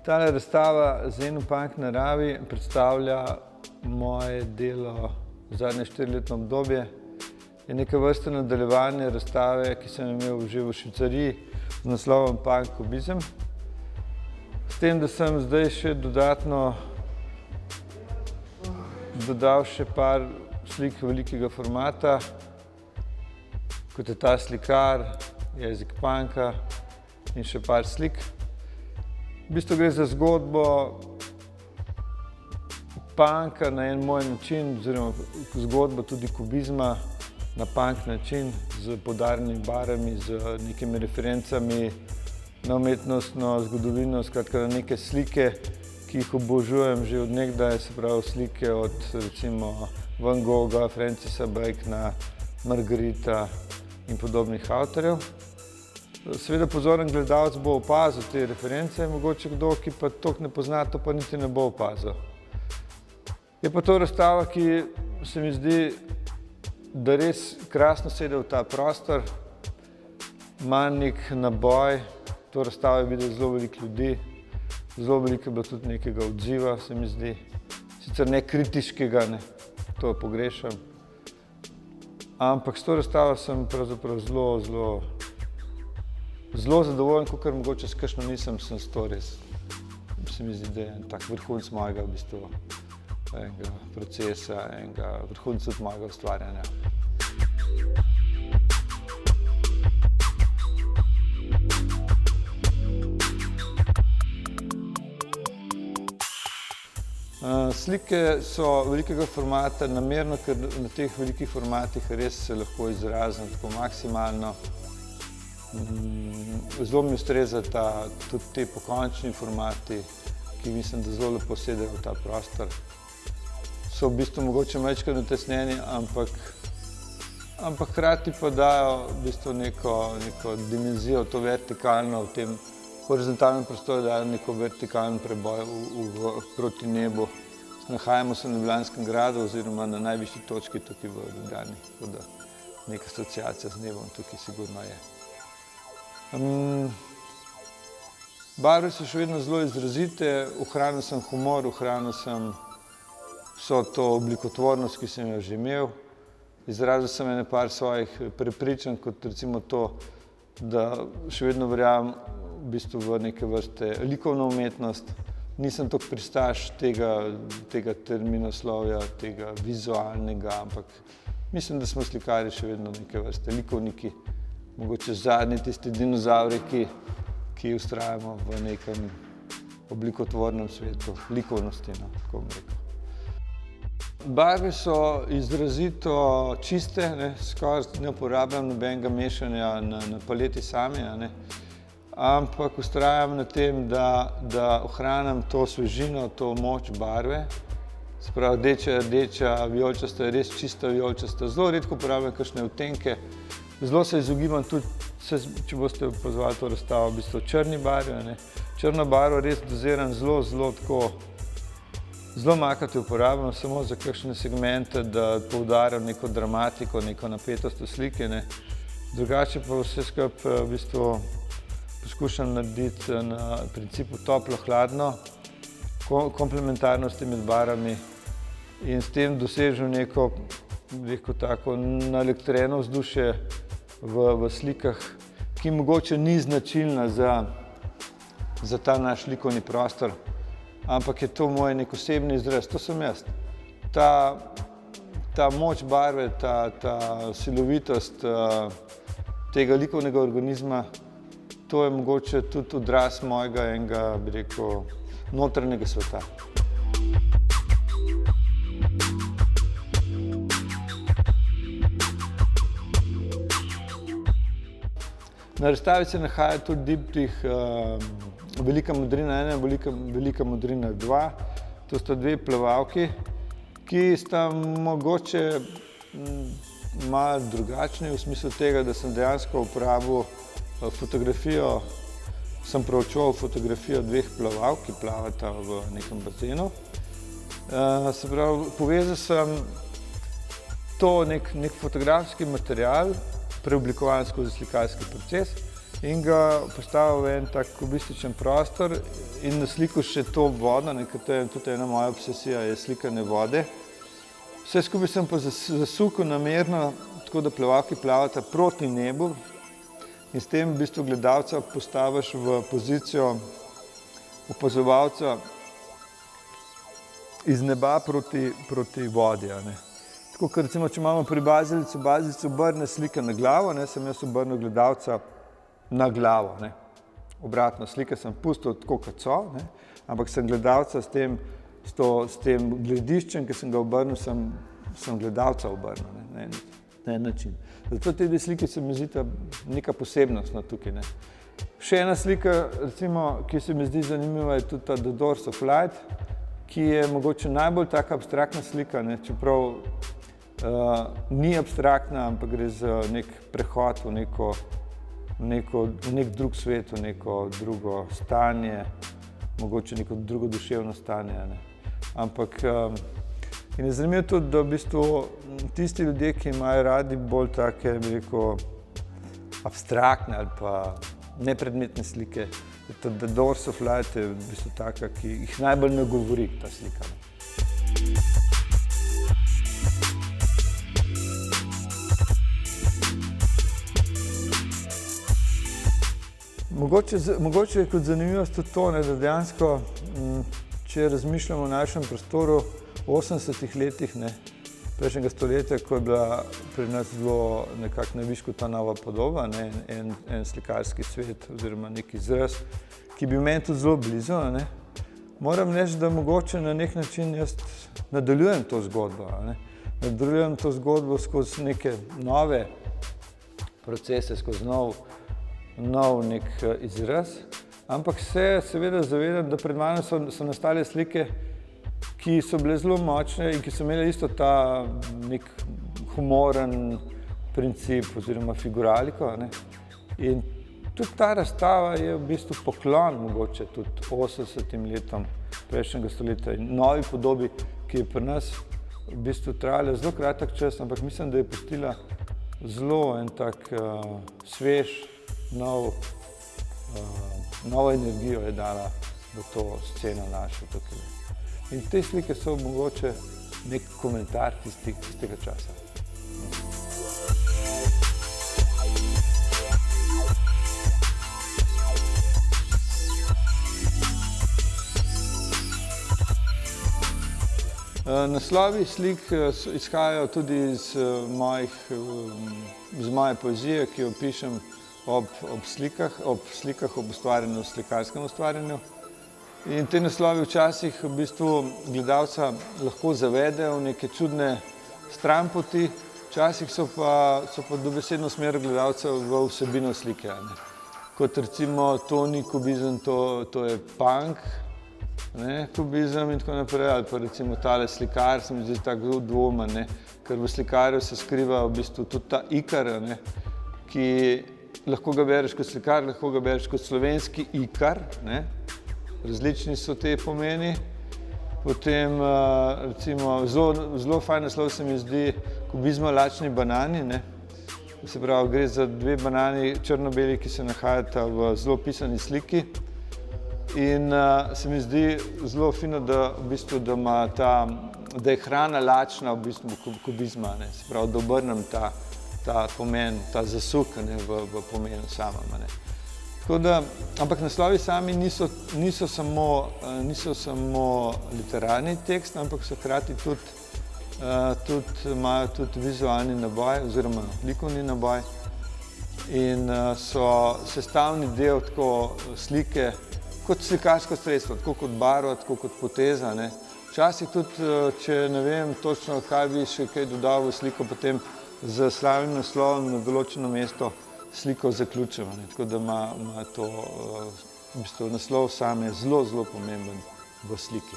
Tale razstava Zen v punk naravi predstavlja moje delo v zadnje 4-letno obdobje. Je neke vrste nadaljevanje razstave, ki sem imel že v Švicariji z naslovom Punk kubizem. S tem, da sem zdaj še dodatno dodal še par slik velikega formata, kot je ta slikar, Jezik punka in še par slik. V bistvu gre za zgodbo punka na en moj način, oziroma zgodbo tudi kubizma na punk način, z poudarjenimi barvami, z nekimi referencami na umetnostno zgodovino, skratka na neke slike, ki jih obožujem že od nekdaj, se pravi slike od recimo Van Gogha, Francisa Bacona, Margarita in podobnih avtorjev. Seveda pozoren gledalec bo opazil te reference, mogoče kdo, ki pa toliko ne pozna, to pa niti ne bo opazil. Je pa to razstava, ki se mi zdi, da res krasno sede v ta prostor, ima nek naboj, to razstavo je videlo zelo veliko ljudi, zelo veliko je bilo tudi nekega odziva, se mi zdi, sicer ne kritiškega, ne, to pogrešam, ampak s to razstavo sem pravzaprav zelo zadovoljen, kakor mogoče s kakšno nisem, sem s to res. Se mi zdi, da je en tak vrhunec mojega v bistvu enega procesa, enega vrhunca tudi mojega ustvarjanja. Slike so velikega formata namerno, ker na teh velikih formatih res se lahko izrazim tako maksimalno. Zelo mi ustrezata tudi ti pokončni formati, ki mislim, da zelo lepo sedejo v ta prostor. So v bistvu mogoče majčkeno utesnjeni, ampak hkrati pa dajo v bistvu neko dimenzijo, to vertikalno, v tem horizontalnem prostoru dajo neko vertikalen preboj proti nebu. Nahajamo se na Ljubljanskem gradu oziroma na najvišji točki tukaj v Ljubljani, tako da neka asociacija z nebom tukaj sigurno je. Barve so še vedno zelo izrazite, ohranil sem humor, ohranil sem vso to oblikotvornost, ki sem jo že imel. Izrazil sem ene par svojih prepričanj, kot recimo to, da še vedno verjamem v bistvu v neke vrste likovno umetnost. Nisem toliko pristaš tega terminoslovja, tega vizualnega, ampak mislim, da smo slikarji še vedno neke vrste likovniki. Mogoče zadnji tisti dinozavri, ki vztrajamo v nekem oblikotvornem svetu, likovnosti, tako bom rekel. Barve so izrazito čiste, skoraj ne uporabljam nobenega mešanja na paleti sami, ampak vztrajam na tem, da ohranjam to svežino, to moč barve. Se pravi, rdeča, vijoličasta je res čista vijoličasta. Zelo redko uporabljam kakšne odtenke. Zelo se izogibam tudi, če boste opazovali to razstavo, v bistvu črni barvi. Črno barvo res doziram zelo mahati uporabljam, samo za kakšne segmente, da poudarjam neko dramatiko, neko napetost v sliki. Drugače pa vse skupaj v bistvu poskušam narediti na principu toplo-hladno, komplementarnosti med barvami in s tem dosežem neko tako naelektreno vzdušje v slikah, ki mogoče ni značilna za ta naš likovni prostor, ampak je to moj nek osebni izraz, to sem jaz. Ta moč barve, ta silovitost tega likovnega organizma, to je mogoče tudi odraz mojega enega, bi rekel, notranjega sveta. Na razstavi se nahaja tudi diptih Velika modrina 1, Velika modrina 2. To sta dve plavalki, ki sta mogoče malo drugačni v smislu tega, da sem dejansko uporabil fotografijo, sem proučeval fotografijo dveh plavalk, ki plavata v nekem bazenu. Se pravi, povezal sem to nek fotografski material, preoblikovan skozi slikarski proces in ga postavil v en tak kubističen prostor in naslikal še to vodo, ker to je tudi ena moja obsesija, je slikanje vode. Vse skupaj sem pa zasukal namerno, tako da plavalki plavata proti nebu in s tem v bistvu gledalca postaviš v pozicijo opazovalca iz neba proti vodi. Tako, ker recimo, če imamo pri bazilico obrne slike na glavo, sem jaz obrnil gledalca na glavo. Obratno, slike sem pustil tako, kot so, ampak sem gledalca s tem glediščem, ki sem ga obrnil, sem gledalca obrnil na en način. Zato te dve sliki se mi zdita neka posebnost tukaj. Še ena slika, recimo, ki se mi zdi zanimiva, je tudi ta The Doors of Light, ki je mogoče najbolj taka abstraktna slika, čeprav ni abstraktna, ampak gre za nek prehod v nek drug svet, v neko drugo stanje, mogoče neko drugo duševno stanje. Ampak in je zanimivo tudi, da v bistvu tisti ljudje, ki imajo radi bolj take, bi rekel, abstraktne ali pa nepredmetne slike, The Doors of Light je v bistvu taka, ki jih najbolj nagovori ta slika. Mogoče je kot zanimivost tudi to, da dejansko, če razmišljamo o našem prostoru v 80-ih letih prejšnjega stoletja, ko je bila pri nas zelo nekako na višku ta nova podoba, en slikarski svet oziroma nek izraz, ki bi meni tudi zelo blizu. Moram reči, da mogoče na nek način jaz nadaljujem to zgodbo. Nadaljujem to zgodbo skozi neke nove procese, skozi nov nek izraz, ampak se seveda zavedam, da pred mano so nastale slike, ki so bile zelo močne in ki so imele isto ta nek humoren princip oziroma figuraliko. In tudi ta razstava je v bistvu poklon mogoče tudi 80 letom prejšnjega stoletja in novi podobi, ki je pri nas v bistvu trajala zelo kratek čas, ampak mislim, da je pustila zelo en tak svež, novo energijo je dala v to sceno našo tukaj. In te slike so mogoče nek komentar tistega časa. Naslovi slik izhajajo tudi iz moje poezije, ki jo pišem ob slikah, ob ustvarjanju, slikarskem ustvarjanju. In te naslovi včasih v bistvu gledalca lahko zavedejo v neke čudne stranpoti, včasih so pa dobesedno smer gledalca v vsebino slike. Kot recimo to ni kubizem, to je punk, kubizem in tako naprej, ali pa recimo tale slikar se mi zdi tako dvomen, ker v slikarju se skriva v bistvu tudi ta ikar, ki lahko ga bereš kot slikar, lahko ga bereš kot slovenski ikar, različni so te pomeni. Potem recimo zelo fajn naslov se mi zdi Kubizma lačni banani. Se pravi, gre za dve banani črno-beli, ki se nahajata v zelo pisani sliki. In se mi zdi zelo fino, da je hrana lačna v bistvu kubizma. Se pravi, da obrnem ta pomen, ta zasuk v pomenu samem. Ampak naslovi sami niso samo literarni tekst, ampak so hkrati imajo tudi vizualni naboj oziroma likovni naboj in so sestavni del tako slike kot slikarsko sredstvo, tako kot barva, tako kot poteza. Včasih tudi, če ne vem točno, kaj bi še kaj dodal v sliko, potem z slavnim naslovom na določeno mesto sliko zaključimo, tako da ima to v bistvu naslov sam je zelo, zelo pomemben v sliki.